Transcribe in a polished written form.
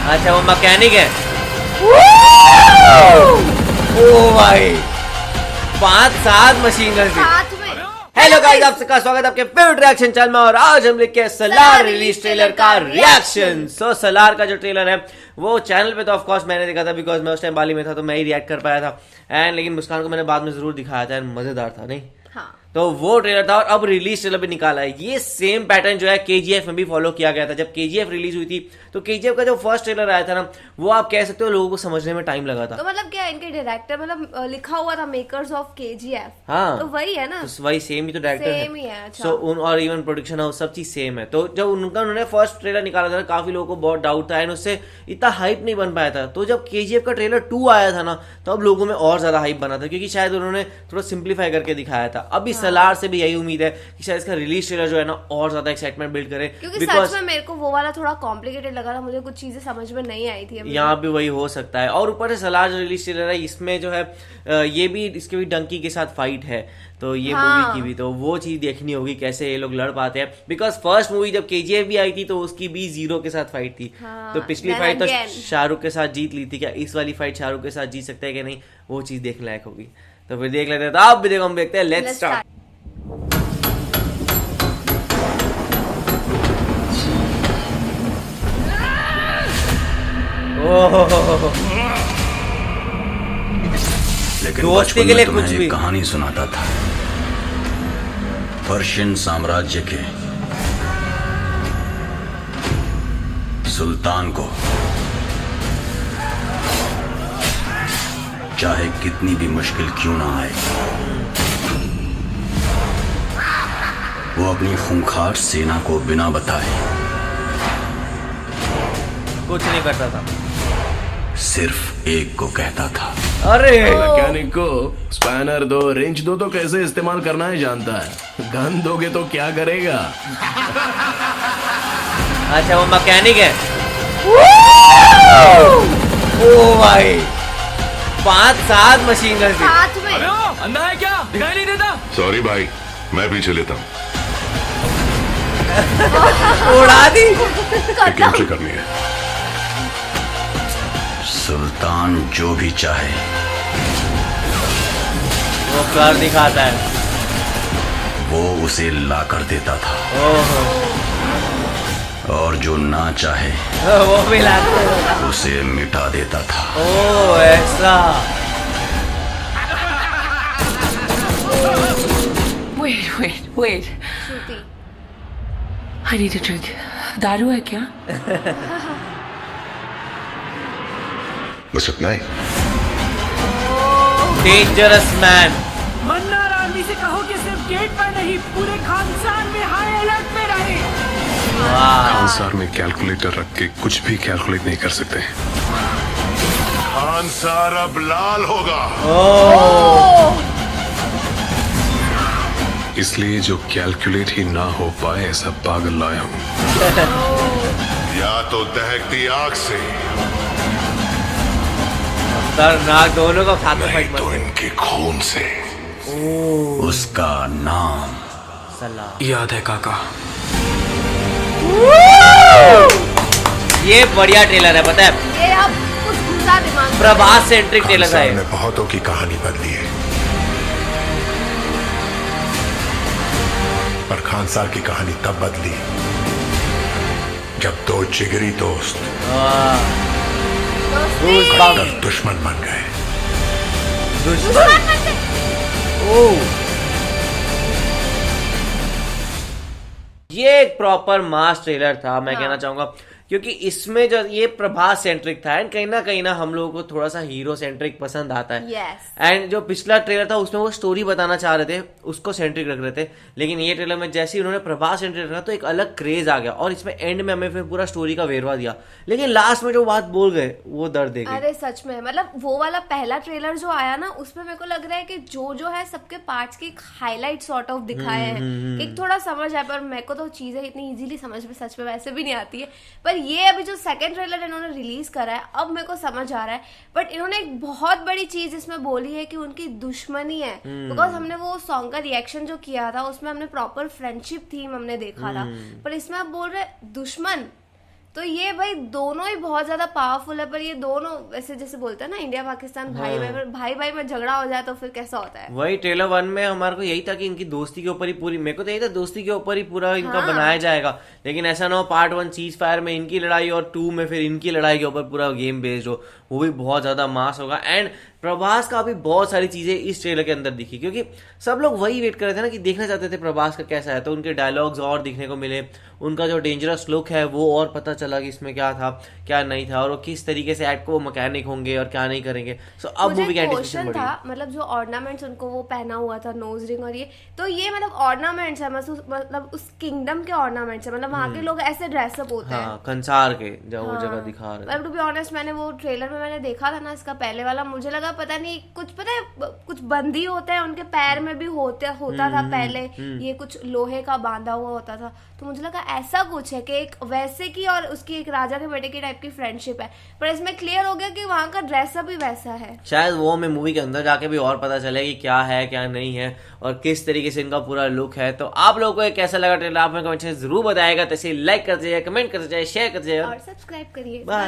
अच्छा वो मैकेनिक है। ओ भाई 5-7 मशीन गन थी। हेलो गाइस, आप सबका स्वागत है आपके फेवरेट रिएक्शन चैनल में। और आज हम लेके सलार रिलीज ट्रेलर का रिएक्शन। सो सलार का जो ट्रेलर है वो चैनल पे तो ऑफ कोर्स मैंने देखा था, बिकॉज मैं उस टाइम बाली में था तो मैं ही रिएक्ट कर पाया था। एंड लेकिन मुस्कान को मैंने बाद में जरूर दिखाया था, मजेदार था नहीं? हाँ। तो वो ट्रेलर था और अब रिलीज ट्रेलर भी निकाला है। ये सेम पैटर्न जो है केजीएफ में भी फॉलो किया गया था। जब केजीएफ रिलीज हुई थी तो केजीएफ का जो फर्स्ट ट्रेलर आया था ना, वो आप कह सकते हो लोगों को समझने में टाइम लगा था। तो मतलब क्या इनके डायरेक्टर मतलब लिखा हुआ था मेकर्स ऑफ केजीएफ। हाँ, तो वही है ना, तो वही सेम ही तो डायरेक्टर सेम ही है। अच्छा। सो और इवन प्रोडक्शन हाउस सब चीज सेम है। तो जब उन्होंने फर्स्ट ट्रेलर निकाला था काफी लोगों को बहुत डाउट था एंड उससे इतना हाइप नहीं बन पाया था। तो जब केजीएफ का ट्रेलर 2 आया था ना, तो अब लोगों में और ज्यादा हाइप बना था, क्योंकि शायद उन्होंने थोड़ा सिंप्लीफाई करके दिखाया था। अभी सलार से भी यही उम्मीद है कि शायद इसका रिलीज ट्रेलर जो है ना और ज्यादा एक्साइटमेंट बिल्ड करे, क्योंकि सच में मेरे को वो वाला थोड़ा कॉम्प्लिकेटेड लगा था, मुझे कुछ चीजें समझ में नहीं आई थी। यहाँ भी वही हो सकता है। और ऊपर से सलार जो रिलीज ट्रेलर है इसमें जो है ये भी इसके भी डंकी के साथ फाइट है, तो ये मूवी की भी तो वो चीज देखनी होगी कैसे ये लोग लड़ पाते हैं। बिकॉज फर्स्ट मूवी जब केजीएफ भी आई थी तो उसकी भी जीरो के साथ फाइट थी। तो पिछली फाइट तो शाहरुख के साथ जीत ली थी, क्या इस वाली फाइट शाहरुख के साथ जीत सकता है कि नहीं, वो चीज देखने लायक होगी। तो फिर देख लेते हैं। तो आप भी देखो, हम देखते हैं। Let's start. लेकिन दोस्ती के लिए कुछ भी कहानी सुनाता था पर्शियन साम्राज्य के सुल्तान को चाहे कितनी भी मुश्किल क्यों ना आए, वो अपनी खूंखार सेना को बिना बताए कुछ नहीं करता था, सिर्फ एक को कहता था। अरे मैकेनिक को स्पैनर दो, रेंच दो तो कैसे इस्तेमाल करना है जानता है, गन दोगे तो क्या करेगा। अच्छा वो मैकेनिक है। ओ भाई 5-7 मशीन गन थी। साथ में अंधा है क्या, दिखाई नहीं देता? सॉरी भाई, मैं पीछे लेता हूँ। उड़ा दी। एक एंट्री करनी है। सुल्तान जो भी चाहे वो कर दिखाता है, वो उसे ला कर देता था, ओहो और जो ना चाहे वो भी लाता है, उसे मिटा देता था। ओ ऐसा। Wait. Shruti I need a drink. दारू है क्या? बस इतना ही। Dangerous man. मन्ना रानी से कहो कि सिर्फ गेट पर नहीं, पूरे खानसार में हाई अलर्ट में रहे। खानसार में कैलकुलेटर रख के कुछ भी कैलकुलेट नहीं कर सकते। खानसार अब लाल होगा, इसलिए जो कैलकुलेट ही ना हो पाए ऐसा पागल लाया हूँ। या तो दहकती आग से, खतरनाक, दोनों को साथ में फाइट तो इनके खून से। उसका नाम सलार। याद है काका। ये बढ़िया ट्रेलर है, पता है, ये अब कुछ घुसा दिमाग में। प्रभास सेंट्रिक ट्रेलर खानसार है। ने बहुतों की कहानी बदली है, पर खानसार की कहानी तब बदली जब 2 जिगरी दोस्त कट्टर दुश्मन बन गए। ये एक प्रॉपर मास ट्रेलर था, मैं कहना चाहूंगा, क्योंकि इसमें जो ये प्रभास सेंट्रिक था एंड कहीं ना कहीं हम लोगों को थोड़ा सा हीरो सेंट्रिक पसंद आता है। Yes. एंड जो पिछला ट्रेलर था उसमें वो स्टोरी बताना चाह रहे थे, उसको सेंट्रिक रख रहे थे, लेकिन ये ट्रेलर में जैसे ही उन्होंने प्रभास सेंट्रिक रखा तो एक अलग क्रेज आ गया और इसमें एंड में हमें फिर पूरा स्टोरी का वेरवा दिया, लेकिन लास्ट में जो बात बोल गए वो दर्द दे गई। अरे सच में, मतलब वो वाला पहला ट्रेलर जो आया ना, उसमें मेरे को लग रहा है कि जो है सबके पार्ट्स की हाईलाइट सॉर्ट ऑफ दिखाए हैं, एक थोड़ा समझ आया। पर मेरे को तो चीजें इतनी इजीली समझ में सच में वैसे भी नहीं आती है। पर ये अभी जो सेकंड ट्रेलर इन्होंने रिलीज करा है, अब मेरे को समझ आ रहा है। बट इन्होंने एक बहुत बड़ी चीज इसमें बोली है कि उनकी दुश्मनी है। बिकॉज हमने वो सॉन्ग का रिएक्शन जो किया था उसमें हमने प्रॉपर फ्रेंडशिप थीम हमने देखा था, पर इसमें आप बोल रहे दुश्मन। तो ये भाई दोनों ही बहुत ज्यादा पावरफुल है, पर ये दोनों वैसे जैसे बोलते हैं ना इंडिया पाकिस्तान भाई भाई में झगड़ा हो जाए तो फिर कैसा होता है। वही ट्रेलर 1 में हमारे को यही था कि इनकी दोस्ती के ऊपर ही पूरी, मेरे को तो यही था दोस्ती के ऊपर ही पूरा इनका बनाया जाएगा, लेकिन ऐसा ना हो पार्ट 1 सीज फायर में इनकी लड़ाई और 2 में फिर इनकी लड़ाई के ऊपर पूरा गेम बेस्ड हो, वो भी बहुत ज्यादा मास होगा। एंड प्रभास का भी बहुत सारी चीजें इस ट्रेलर के अंदर दिखी, क्योंकि सब लोग वही वेट कर रहे थे ना कि देखना चाहते थे प्रभास का कैसा है, तो उनके डायलॉग्स और दिखने को मिले, उनका जो डेंजरस लुक है वो और पता चला कि इसमें क्या था क्या नहीं था, और वो किस तरीके से एक्ट को मैकेनिक होंगे और क्या नहीं करेंगे। सो अब मूवी का एंटिसिपेशन था, मतलब जो ऑर्नामेंट्स उनको वो पहना हुआ था, नोज रिंग और ये, तो ये मतलब ऑर्नामेंट्स है, मतलब उस किंगडम के ऑर्नामेंट्स है, मतलब वहाँ के लोग ऐसे ड्रेसअप होते हैं, कंसार के जो वो जगह दिखा रहे हैं। टू बी ऑनेस्ट मैंने वो ट्रेलर में मैंने देखा था ना इसका पहले वाला, मुझे लगा पता नहीं कुछ बंदी होते हैं उनके पैर में भी होता था पहले, ये कुछ लोहे का बांधा हुआ होता था, तो मुझे लगा ऐसा कुछ है कि एक वैसे की और उसकी एक राजा के बेटे की टाइप की फ्रेंडशिप है, पर इसमें क्लियर हो गया कि वहाँ का ड्रेसअप ही वैसा है। शायद वो हमें मूवी के अंदर जाके भी और पता चले कि क्या है क्या नहीं है और किस तरीके से इनका पूरा लुक है। तो आप लोगों को कैसा लगा ट्रेलर आप हमें कमेंट में जरूर बताएगा, तो इसे लाइक करते जाइए, कमेंट करते जाइए, शेयर करते जाइए और सब्सक्राइब करिए। बाय।